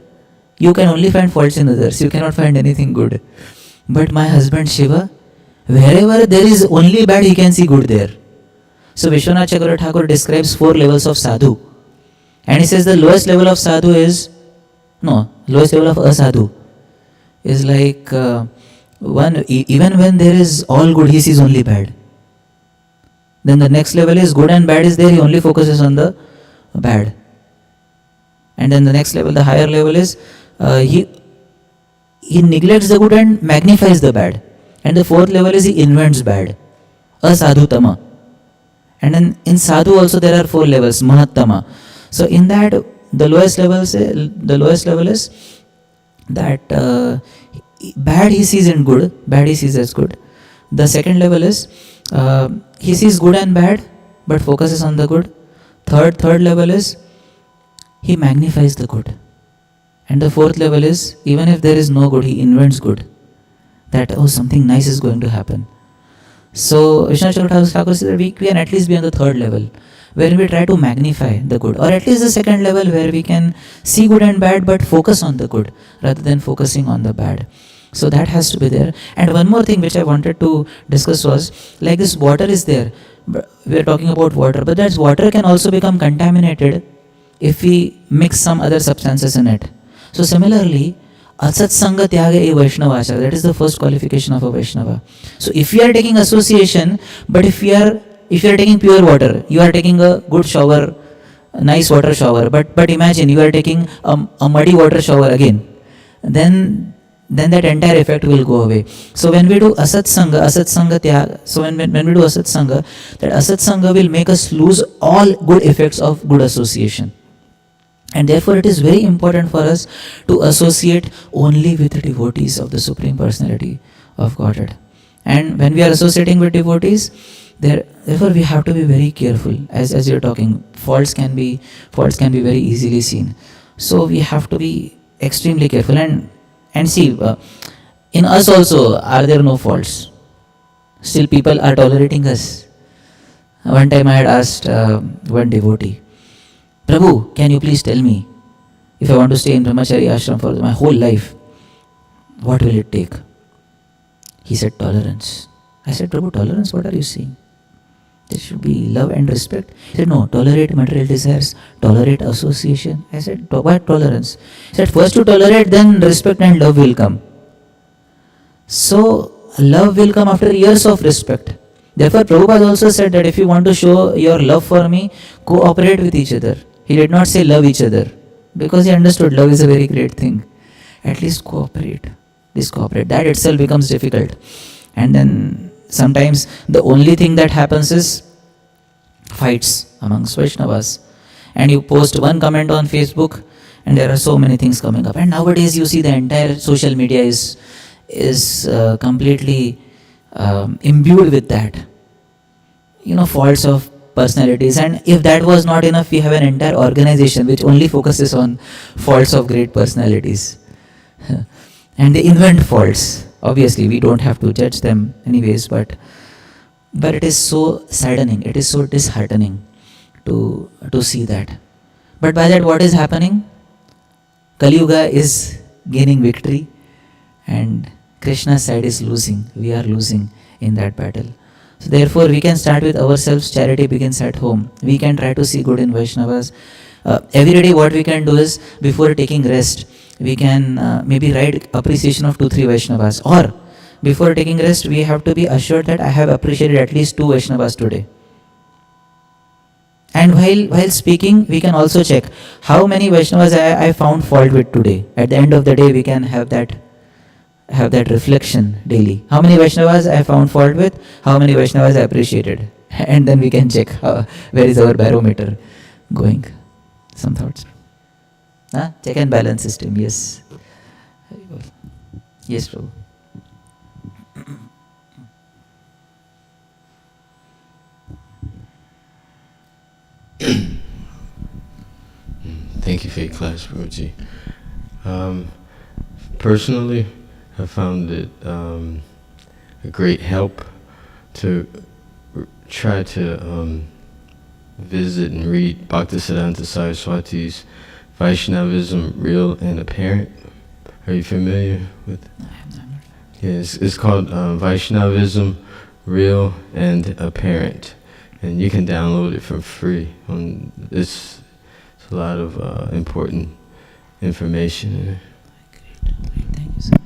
you can only find faults in others, you cannot find anything good. But my husband Shiva, wherever there is only bad, he can see good there. So Vishwanath Chakravarti Thakur describes 4 levels of sadhu. And he says the lowest level of sadhu lowest level of asadhu is like even when there is all good, he sees only bad. Then the next level is good and bad is there, he only focuses on the bad. And then the next level, the higher level is he neglects the good and magnifies the bad. And the 4th level is he invents bad, asadhutama. And then in sadhu also there are 4 levels, mahattama. So in that, the lowest level is that bad he sees in good, bad he sees as good. The second level is he sees good and bad but focuses on the good. Third level is he magnifies the good. And the 4th level is, even if there is no good, he invents good. That, something nice is going to happen. So Vishwanath Chakravarti Thakur says that we can at least be on the 3rd level, where we try to magnify the good, or at least the 2nd level where we can see good and bad but focus on the good rather than focusing on the bad. So that has to be there. And one more thing which I wanted to discuss was, like this water is there, we are talking about water, but that water can also become contaminated if we mix some other substances in it. So similarly, Asat Sanga Tyaga e Vaishnava Achara, that is the first qualification of a Vaishnava. So if we are taking association, but if you are taking pure water, you are taking a good shower, a nice water shower, but imagine you are taking a muddy water shower again, then that entire effect will go away. So when we do Asat Sanga Tyaga, so when we do Asat Sanga, that Asat Sanga will make us lose all good effects of good association. And therefore it is very important for us to associate only with the devotees of the Supreme Personality of Godhead. And when we are associating with devotees, therefore we have to be very careful. As you're talking, faults can be very easily seen. So we have to be extremely careful and see, in us also are there no faults? Still people are tolerating us. One time I had asked one devotee, Prabhu, can you please tell me, if I want to stay in Brahmachari ashram for my whole life, what will it take? He said, tolerance. I said, Prabhu, tolerance, what are you saying? There should be love and respect. He said, no, tolerate material desires, tolerate association. I said, what tolerance? He said, first to tolerate, then respect and love will come. So, love will come after years of respect. Therefore, Prabhupada also said that if you want to show your love for me, cooperate with each other. He did not say love each other, because he understood love is a very great thing. At least cooperate. Please cooperate. That itself becomes difficult. And then sometimes the only thing that happens is fights amongst Vaishnavas. And you post one comment on Facebook and there are so many things coming up. And nowadays you see the entire social media is completely imbued with that. Faults of personalities. And if that was not enough, we have an entire organization which only focuses on faults of great personalities. And they invent faults. Obviously, we don't have to judge them anyways, but it is so saddening, it is so disheartening to see that. But by that, what is happening? Kali Yuga is gaining victory and Krishna's side is losing. We are losing in that battle. So therefore, we can start with ourselves. Charity begins at home. We can try to see good in Vaishnavas. Every day what we can do is, before taking rest, we can maybe write appreciation of 2-3 Vaishnavas. Or before taking rest, we have to be assured that I have appreciated at least 2 Vaishnavas today. And while speaking, we can also check how many Vaishnavas I found fault with today. At the end of the day, we can have that reflection daily. How many Vaishnavas I found fault with, how many Vaishnavas I appreciated. And then we can check where is our barometer going. Some thoughts. Check and balance system, yes. Yes, Prabhu. Thank you for your class, Prabhuji. Personally, I found it a great help to try to visit and read Bhaktisiddhanta Saraswati's Vaishnavism, Real and Apparent. Are you familiar with it? Yes, it's called Vaishnavism, Real and Apparent. And you can download it for free. It's a lot of important information in it. Great. Thank you so much.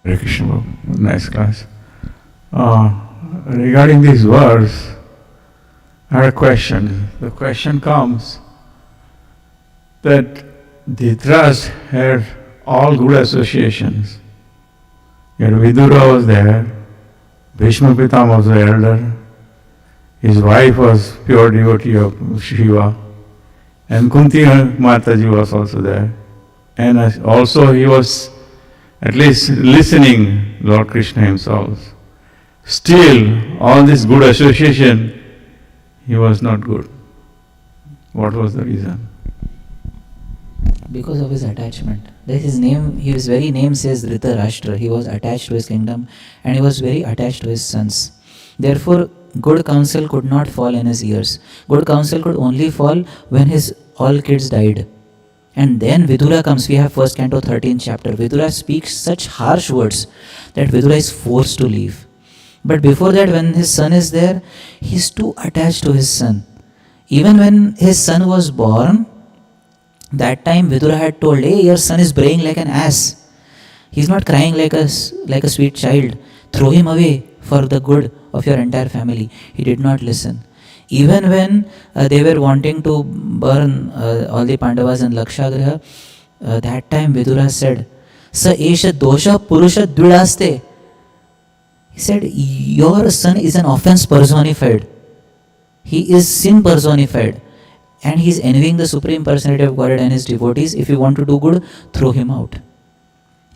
Hare Krishna, nice class. Regarding these words, I had a question. The question comes that Dhritarashtra had all good associations. Yet Vidura was there, Bhishma Pitama was the elder, his wife was pure devotee of Shiva, and Kunti Mataji was also there. And also he was at least listening Lord Krishna himself. Still, all this good association, he was not good. What was the reason? Because of his attachment. His very name says Dhritarashtra. He was attached to his kingdom and he was very attached to his sons. Therefore, good counsel could not fall in his ears. Good counsel could only fall when his all kids died. And then Vidura comes. We have first canto 13th chapter. Vidura speaks such harsh words that Vidura is forced to leave. But before that, when his son is there, he is too attached to his son. Even when his son was born, that time Vidura had told, hey, your son is braying like an ass. He is not crying like a sweet child. Throw him away for the good of your entire family. He did not listen. Even when they were wanting to burn all the Pandavas in Lakshagriha, that time Vidura said, Sa esha dosha purusha dvidaste. He said, your son is an offense personified. He is sin personified. And he is envying the Supreme Personality of Godhead and his devotees. If you want to do good, throw him out.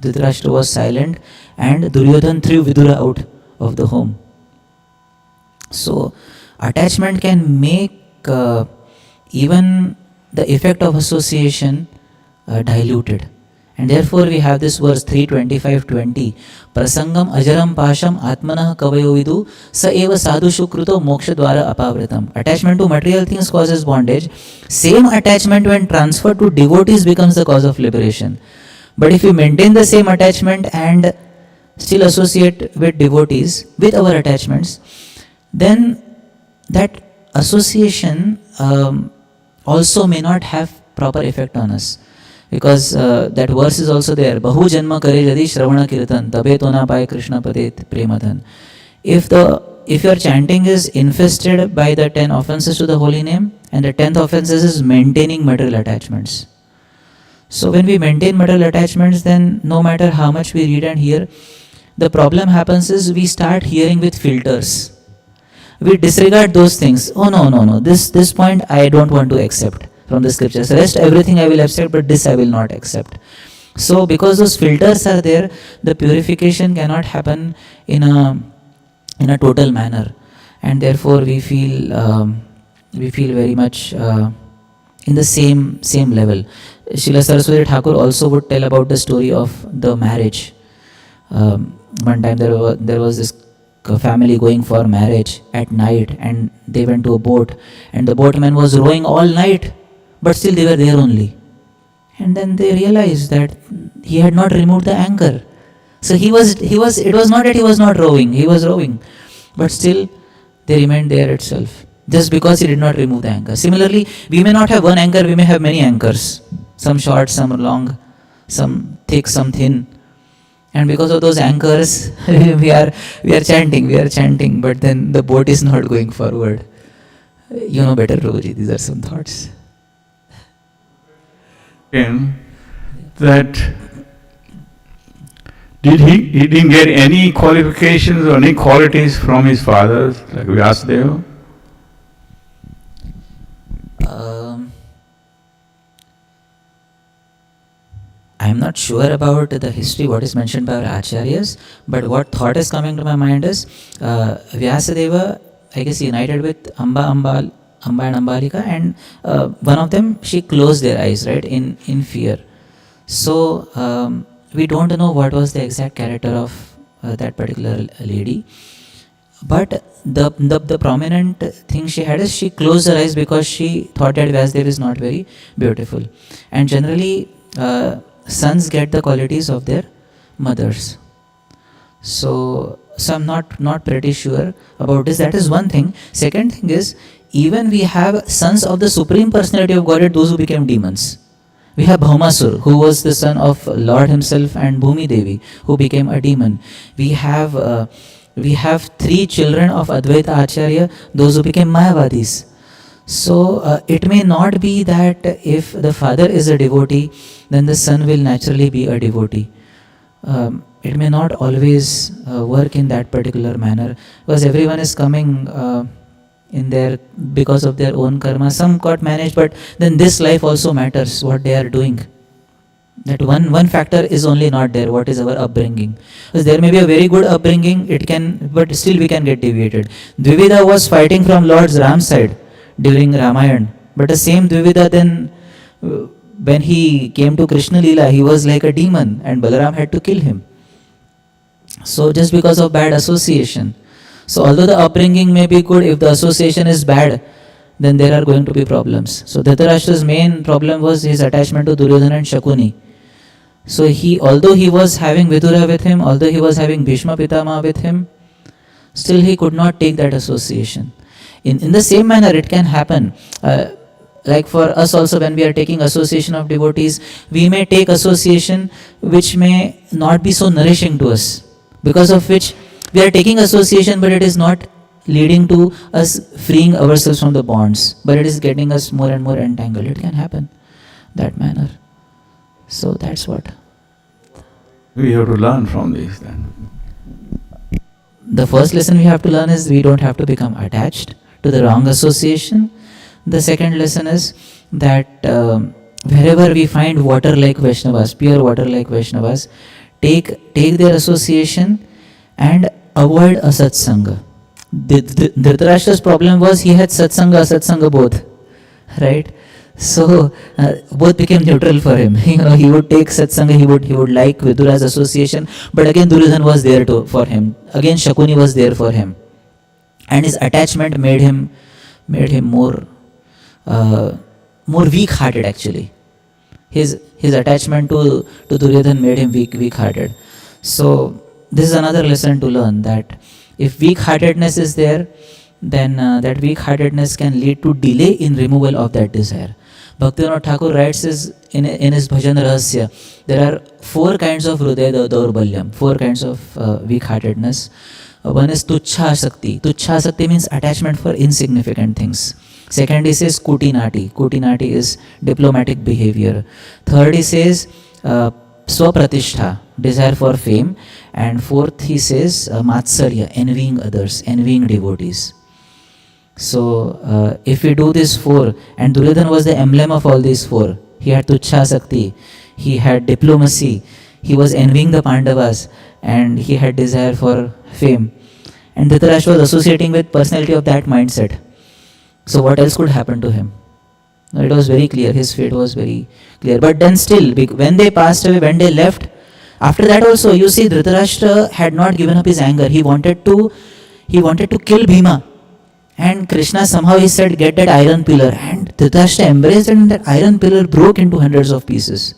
Dhritarashtra was silent and Duryodhan threw Vidura out of the home. So, attachment can make even the effect of association diluted. And therefore we have this verse 3:25-20. Prasangam ajaram pasham atmanah kavayo vidu sa eva sadhushu kruto moksha dwara apavritam. Attachment to material things causes bondage. Same attachment when transferred to devotees becomes the cause of liberation. But if we maintain the same attachment and still associate with devotees with our attachments, then that association also may not have proper effect on us. Because that verse is also there. Bahu janma kare jadi shravana kirtan tabe to na paye Krishna padet premadhan. If your chanting is infested by the 10 offenses to the holy name, and the 10th offenses is maintaining material attachments. So when we maintain material attachments, then no matter how much we read and hear, the problem happens is we start hearing with filters. We disregard those things. Oh no, this point I don't want to accept from the scriptures. Rest everything I will accept, but this I will not accept. So because those filters are there, the purification cannot happen in a total manner, and therefore we feel very much in the same level. Srila Saraswati Thakur also would tell about the story of the marriage. One time there was this family going for marriage at night, and they went to a boat, and the boatman was rowing all night, but still they were there only. And then they realized that he had not removed the anchor. So it was not that he was not rowing, he was rowing, but still they remained there itself, just because he did not remove the anchor. Similarly, we may not have one anchor, we may have many anchors, some short, some long, some thick, some thin. And because of those anchors, we are chanting, but then the boat is not going forward. You know better, Prabhuji, these are some thoughts. That he didn't get any qualifications or any qualities from his fathers, like Vyasadeva? I am not sure about the history, what is mentioned by our acharyas, but what thought is coming to my mind is Vyasadeva, I guess, united with Amba and Ambalika, and one of them, she closed their eyes, right, in fear. So we don't know what was the exact character of that particular lady, but the prominent thing she had is she closed her eyes because she thought that Vyasadeva is not very beautiful. And generally, sons get the qualities of their mothers. So I'm not pretty sure about this. That is one thing. Second thing is, even we have sons of the Supreme Personality of Godhead, those who became demons. We have Bhaumasur, who was the son of Lord himself, and Bhumi Devi, who became a demon. We have 3 children of Advaita Acharya, those who became Mayavadis. So it may not be that if the father is a devotee, then the son will naturally be a devotee. It may not always work in that particular manner, because everyone is coming in there because of their own karma. Some got managed, but then this life also matters, what they are doing. That one factor is only not there, what is our upbringing. Because there may be a very good upbringing, but still we can get deviated. Dvivida was fighting from Lord Ram's side during Ramayana, but the same Dvivida then, when he came to Krishna Leela, he was like a demon, and Balaram had to kill him. So just because of bad association. So although the upbringing may be good, if the association is bad, then there are going to be problems. So Dhritarashtra's main problem was his attachment to Duryodhana and Shakuni. So although he was having Vidura with him, although he was having Bhishma Pitama with him, still he could not take that association. In the same manner, it can happen. Like for us also, when we are taking association of devotees, we may take association which may not be so nourishing to us, because of which we are taking association, but it is not leading to us freeing ourselves from the bonds, but it is getting us more and more entangled. It can happen that manner. So that's what we have to learn from this then. The first lesson we have to learn is we don't have to become attached to the wrong association. The second lesson is that wherever we find water like Vaishnavas, pure water like Vaishnavas, take their association and avoid asatsanga. Dhritarashtra's problem was he had satsanga, asatsanga both, right? So both became neutral for him. He would take satsanga, he would like Vidura's association, but again Duryodhana was there for him. Again Shakuni was there for him, and his attachment made him more weak-hearted actually. His attachment to Duryodhana made him weak-hearted. So this is another lesson to learn, that if weak-heartedness is there, then that weak-heartedness can lead to delay in removal of that desire. Bhaktivinoda Thakur writes in his Bhajan Rahasya, there are 4 kinds of Hridaya Daurbalyam, 4 kinds of weak-heartedness. One is Tuchha Sakti. Tuchha Sakti means attachment for insignificant things. Second, he says Kutinati. Kutinati is diplomatic behavior. Third, he says Swapratishtha, desire for fame. And fourth, he says Matsarya, envying others, envying devotees. So if we do these 4, and Duryodhana was the emblem of all these 4. He had Tuchha Sakti, he had diplomacy, he was envying the Pandavas, and he had desire for fame. And Dhritarashtra was associating with personality of that mindset. So what else could happen to him? It was very clear, his fate was very clear. But then still, when they passed away, when they left, after that also, you see, Dhritarashtra had not given up his anger. He wanted to kill Bhima. And Krishna somehow, he said, get that iron pillar. And Dhritarashtra embraced it, and that iron pillar broke into hundreds of pieces.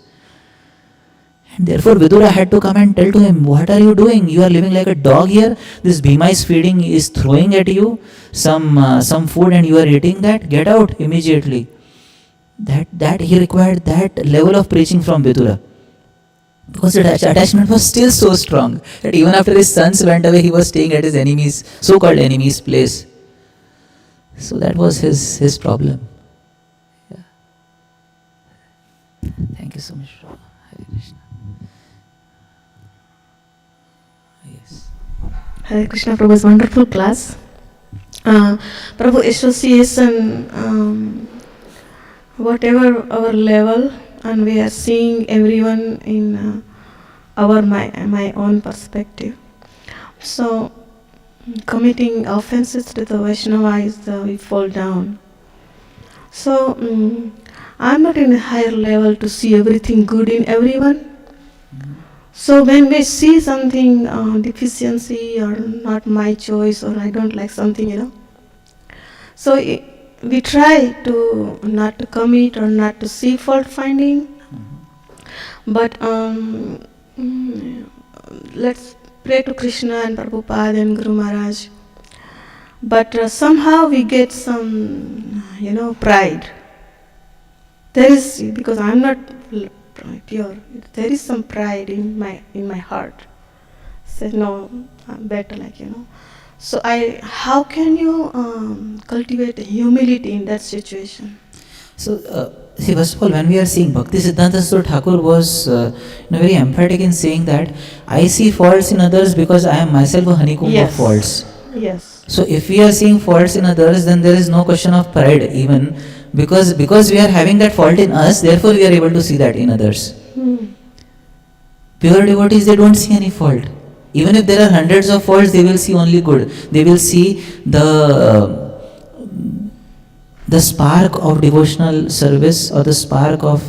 And therefore Vidura had to come and tell to him, what are you doing? You are living like a dog here. This Bhima is throwing at you some food and you are eating that. Get out immediately. That he required that level of preaching from Vidura. Because the attachment was still so strong that even after his sons went away, he was staying at his enemy's, so-called enemy's place. So that was his problem. Yeah. Thank you so much. Hare Krishna. Yes. Hare Krishna, Prabhu's wonderful class. Prabhu, association, whatever our level, and we are seeing everyone in my own perspective. So, committing offenses to the Vaishnava is we fall down. So, I'm not in a higher level to see everything good in everyone. So when we see something deficiency or not my choice or I don't like something, so we try to not to commit or not to see fault finding. But let's pray to Krishna and Prabhupada and Guru Maharaj. But somehow we get some, pride. There is, because I'm not pure, there is some pride in my heart. Said no, I'm better, So how can you cultivate humility in that situation? So see, first of all, when we are seeing Bhakti Siddhanta Saraswati Thakur was very emphatic in saying that I see faults in others because I am myself a honeycomb of faults. Yes. So if we are seeing faults in others, then there is no question of pride even, because we are having that fault in us, therefore we are able to see that in others. Pure devotees, they don't see any fault. Even if there are hundreds of faults, they will see only good. They will see the spark of devotional service or the spark of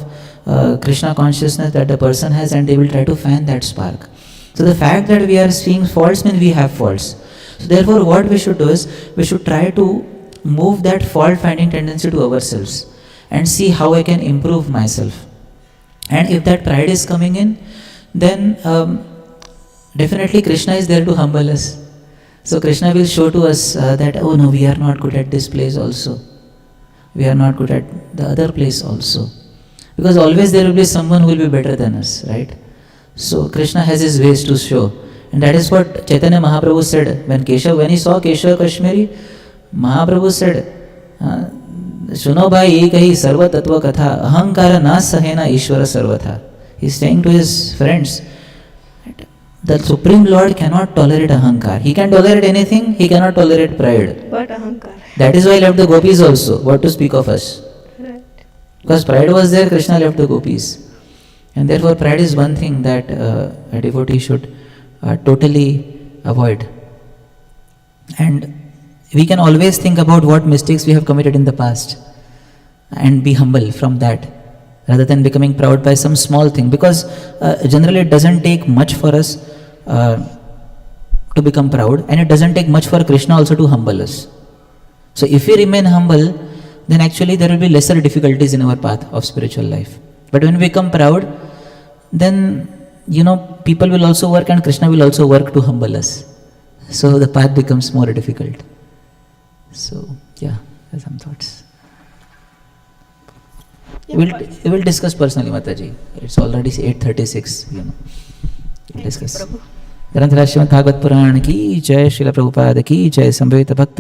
Krishna consciousness that the person has, and they will try to fan that spark. So the fact that we are seeing faults means we have faults. So therefore what we should do is, we should try to move that fault finding tendency to ourselves and see how I can improve myself. And if that pride is coming in, then definitely Krishna is there to humble us. So Krishna will show to us that, oh no, we are not good at this place also. We are not good at the other place also. Because always there will be someone who will be better than us, right? So Krishna has his ways to show. And that is what Chaitanya Mahaprabhu said. When he saw Keshav Kashmiri, Mahaprabhu said, Suno bhai ekahi sarva tattva katha, ahankara na sahena ishvara sarvatha. He is saying to his friends, the Supreme Lord cannot tolerate ahankar. He can tolerate anything, he cannot tolerate pride. But ahankar. That is why he left the gopis also. What to speak of us? Right. Because pride was there, Krishna left the gopis. And therefore pride is one thing that a devotee should totally avoid. And we can always think about what mistakes we have committed in the past. and be humble from that, rather than becoming proud by some small thing. Because generally it doesn't take much for us to become proud, and it doesn't take much for Krishna also to humble us. So if we remain humble, then actually there will be lesser difficulties in our path of spiritual life. But when we become proud, then people will also work, and Krishna will also work to humble us. So the path becomes more difficult. So yeah, there's some thoughts. We'll discuss personally, Mataji. It's already 8:36. We'll discuss. ग्रंथराज Shrimad Bhagavat पुराण की जय, श्रील प्रभुपाद की जय, संभवित भक्त